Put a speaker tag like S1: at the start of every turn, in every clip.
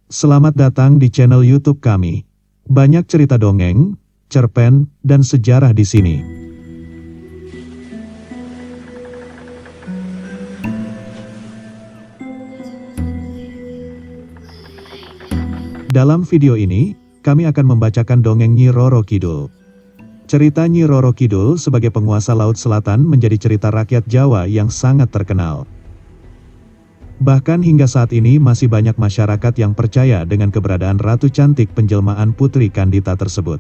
S1: Selamat datang di channel YouTube kami. Banyak cerita dongeng, cerpen, dan sejarah di sini. Dalam video ini, kami akan membacakan dongeng Nyi Roro Kidul. Cerita Nyi Roro Kidul sebagai penguasa Laut Selatan menjadi cerita rakyat Jawa yang sangat terkenal. Bahkan hingga saat ini masih banyak masyarakat yang percaya dengan keberadaan Ratu Cantik penjelmaan Putri Kandita tersebut.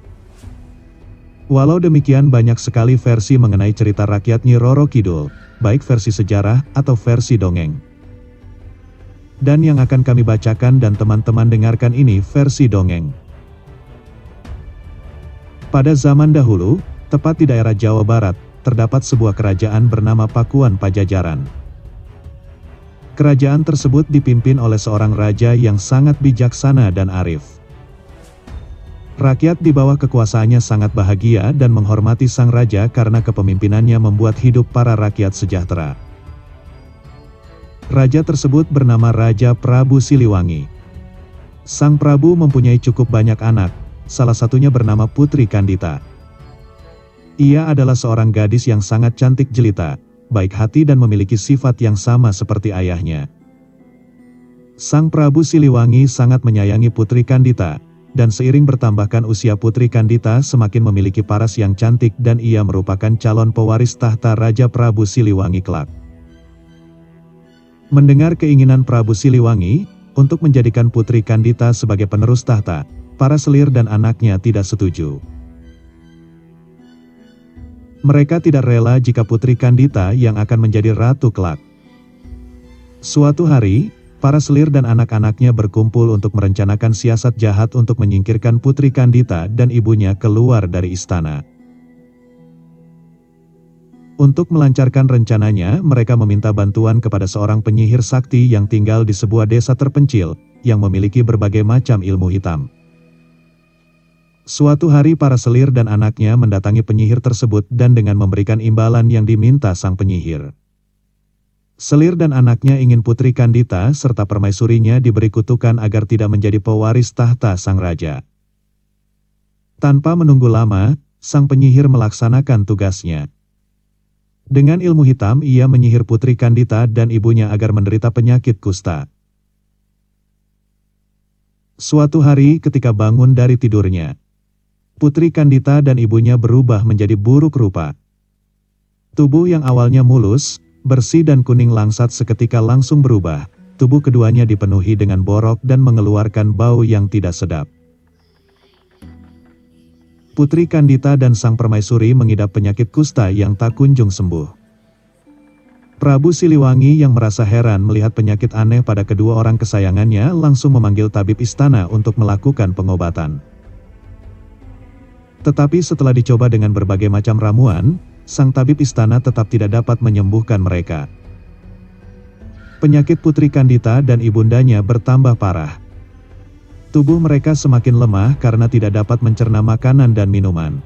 S1: Walau demikian banyak sekali versi mengenai cerita rakyat Nyi Roro Kidul, baik versi sejarah atau versi dongeng. Dan yang akan kami bacakan dan teman-teman dengarkan ini versi dongeng. Pada zaman dahulu, tepat di daerah Jawa Barat, terdapat sebuah kerajaan bernama Pakuan Pajajaran. Kerajaan tersebut dipimpin oleh seorang raja yang sangat bijaksana dan arif. Rakyat di bawah kekuasaannya sangat bahagia dan menghormati sang raja karena kepemimpinannya membuat hidup para rakyat sejahtera. Raja tersebut bernama Raja Prabu Siliwangi. Sang Prabu mempunyai cukup banyak anak, salah satunya bernama Putri Kandita. Ia adalah seorang gadis yang sangat cantik jelita, baik hati dan memiliki sifat yang sama seperti ayahnya. Sang Prabu Siliwangi sangat menyayangi Putri Kandita, dan seiring bertambahkan usia Putri Kandita semakin memiliki paras yang cantik dan ia merupakan calon pewaris tahta Raja Prabu Siliwangi kelak. Mendengar keinginan Prabu Siliwangi untuk menjadikan Putri Kandita sebagai penerus tahta, para selir dan anaknya tidak setuju. Mereka tidak rela jika Putri Kandita yang akan menjadi ratu kelak. Suatu hari, para selir dan anak-anaknya berkumpul untuk merencanakan siasat jahat untuk menyingkirkan Putri Kandita dan ibunya keluar dari istana. Untuk melancarkan rencananya, mereka meminta bantuan kepada seorang penyihir sakti yang tinggal di sebuah desa terpencil, yang memiliki berbagai macam ilmu hitam. Suatu hari para selir dan anaknya mendatangi penyihir tersebut dan dengan memberikan imbalan yang diminta sang penyihir. Selir dan anaknya ingin Putri Kandita serta permaisurinya diberi kutukan agar tidak menjadi pewaris tahta sang raja. Tanpa menunggu lama, sang penyihir melaksanakan tugasnya. Dengan ilmu hitam ia menyihir Putri Kandita dan ibunya agar menderita penyakit kusta. Suatu hari ketika bangun dari tidurnya, Putri Kandita dan ibunya berubah menjadi buruk rupa. Tubuh yang awalnya mulus, bersih dan kuning langsat seketika langsung berubah. Tubuh keduanya dipenuhi dengan borok dan mengeluarkan bau yang tidak sedap. Putri Kandita dan sang permaisuri mengidap penyakit kusta yang tak kunjung sembuh. Prabu Siliwangi yang merasa heran melihat penyakit aneh pada kedua orang kesayangannya langsung memanggil tabib istana untuk melakukan pengobatan. Tetapi setelah dicoba dengan berbagai macam ramuan, sang tabib istana tetap tidak dapat menyembuhkan mereka. Penyakit Putri Kandita dan ibundanya bertambah parah. Tubuh mereka semakin lemah karena tidak dapat mencerna makanan dan minuman.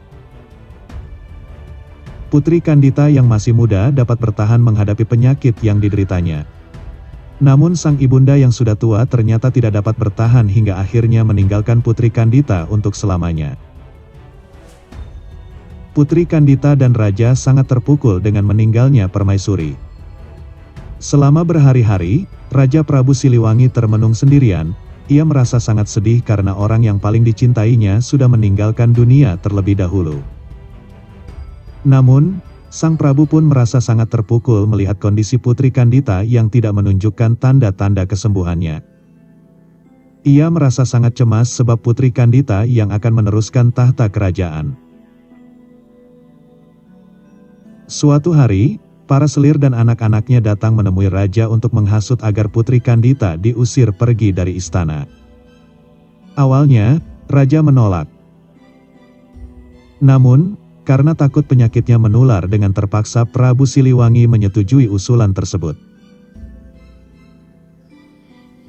S1: Putri Kandita yang masih muda dapat bertahan menghadapi penyakit yang dideritanya. Namun sang ibunda yang sudah tua ternyata tidak dapat bertahan hingga akhirnya meninggalkan Putri Kandita untuk selamanya. Putri Kandita dan Raja sangat terpukul dengan meninggalnya permaisuri. Selama berhari-hari, Raja Prabu Siliwangi termenung sendirian. Ia merasa sangat sedih karena orang yang paling dicintainya sudah meninggalkan dunia terlebih dahulu. Namun, sang Prabu pun merasa sangat terpukul melihat kondisi Putri Kandita yang tidak menunjukkan tanda-tanda kesembuhannya. Ia merasa sangat cemas sebab Putri Kandita yang akan meneruskan tahta kerajaan. Suatu hari, para selir dan anak-anaknya datang menemui raja untuk menghasut agar Putri Kandita diusir pergi dari istana. Awalnya, raja menolak. Namun, karena takut penyakitnya menular dengan terpaksa Prabu Siliwangi menyetujui usulan tersebut.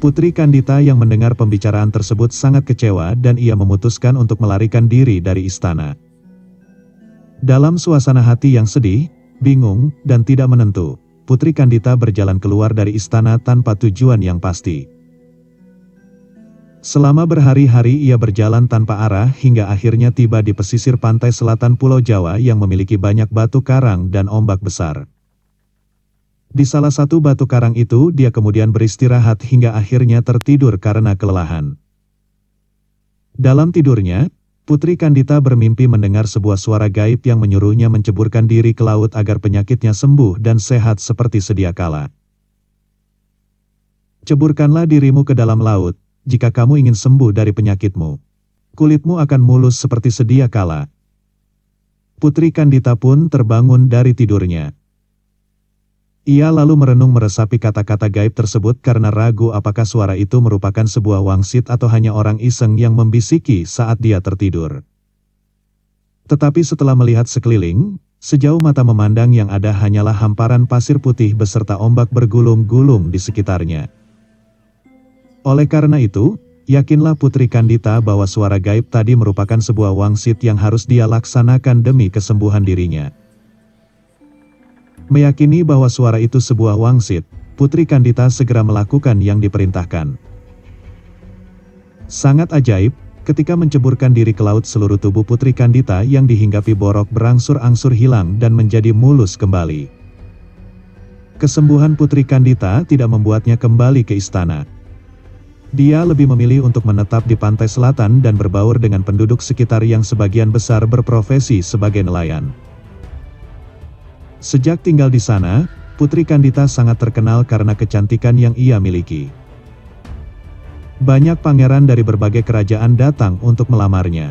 S1: Putri Kandita yang mendengar pembicaraan tersebut sangat kecewa dan ia memutuskan untuk melarikan diri dari istana. Dalam suasana hati yang sedih, bingung, dan tidak menentu, Putri Kandita berjalan keluar dari istana tanpa tujuan yang pasti. Selama berhari-hari ia berjalan tanpa arah hingga akhirnya tiba di pesisir pantai selatan Pulau Jawa yang memiliki banyak batu karang dan ombak besar. Di salah satu batu karang itu dia kemudian beristirahat hingga akhirnya tertidur karena kelelahan. Dalam tidurnya, Putri Kandita bermimpi mendengar sebuah suara gaib yang menyuruhnya menceburkan diri ke laut agar penyakitnya sembuh dan sehat seperti sedia kala. Ceburkanlah dirimu ke dalam laut. Jika kamu ingin sembuh dari penyakitmu, kulitmu akan mulus seperti sedia kala. Putri Kandita pun terbangun dari tidurnya. Ia lalu merenung meresapi kata-kata gaib tersebut karena ragu apakah suara itu merupakan sebuah wangsit atau hanya orang iseng yang membisiki saat dia tertidur. Tetapi setelah melihat sekeliling, sejauh mata memandang yang ada hanyalah hamparan pasir putih beserta ombak bergulung-gulung di sekitarnya. Oleh karena itu, yakinlah Putri Kandita bahwa suara gaib tadi merupakan sebuah wangsit yang harus dia laksanakan demi kesembuhan dirinya. Meyakini bahwa suara itu sebuah wangsit, Putri Kandita segera melakukan yang diperintahkan. Sangat ajaib, ketika menceburkan diri ke laut seluruh tubuh Putri Kandita yang dihinggapi borok berangsur-angsur hilang dan menjadi mulus kembali. Kesembuhan Putri Kandita tidak membuatnya kembali ke istana. Dia lebih memilih untuk menetap di pantai selatan dan berbaur dengan penduduk sekitar yang sebagian besar berprofesi sebagai nelayan. Sejak tinggal di sana, Putri Kandita sangat terkenal karena kecantikan yang ia miliki. Banyak pangeran dari berbagai kerajaan datang untuk melamarnya.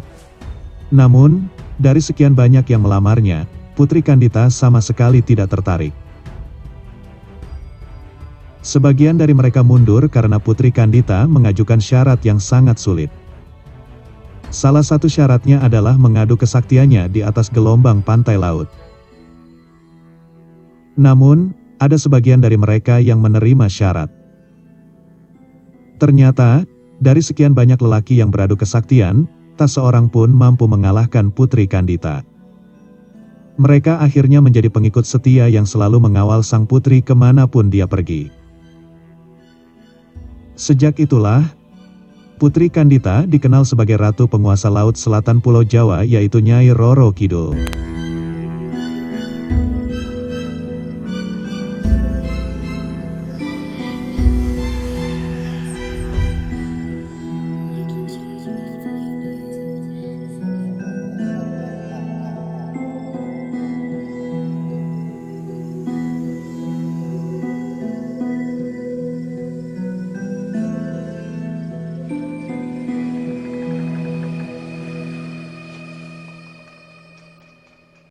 S1: Namun, dari sekian banyak yang melamarnya, Putri Kandita sama sekali tidak tertarik. Sebagian dari mereka mundur karena Putri Kandita mengajukan syarat yang sangat sulit. Salah satu syaratnya adalah mengadu kesaktiannya di atas gelombang pantai laut. Namun, ada sebagian dari mereka yang menerima syarat. Ternyata, dari sekian banyak lelaki yang beradu kesaktian, tak seorang pun mampu mengalahkan Putri Kandita. Mereka akhirnya menjadi pengikut setia yang selalu mengawal sang putri kemanapun dia pergi. Sejak itulah, Putri Kandita dikenal sebagai Ratu Penguasa Laut Selatan Pulau Jawa yaitu Nyai Roro Kidul.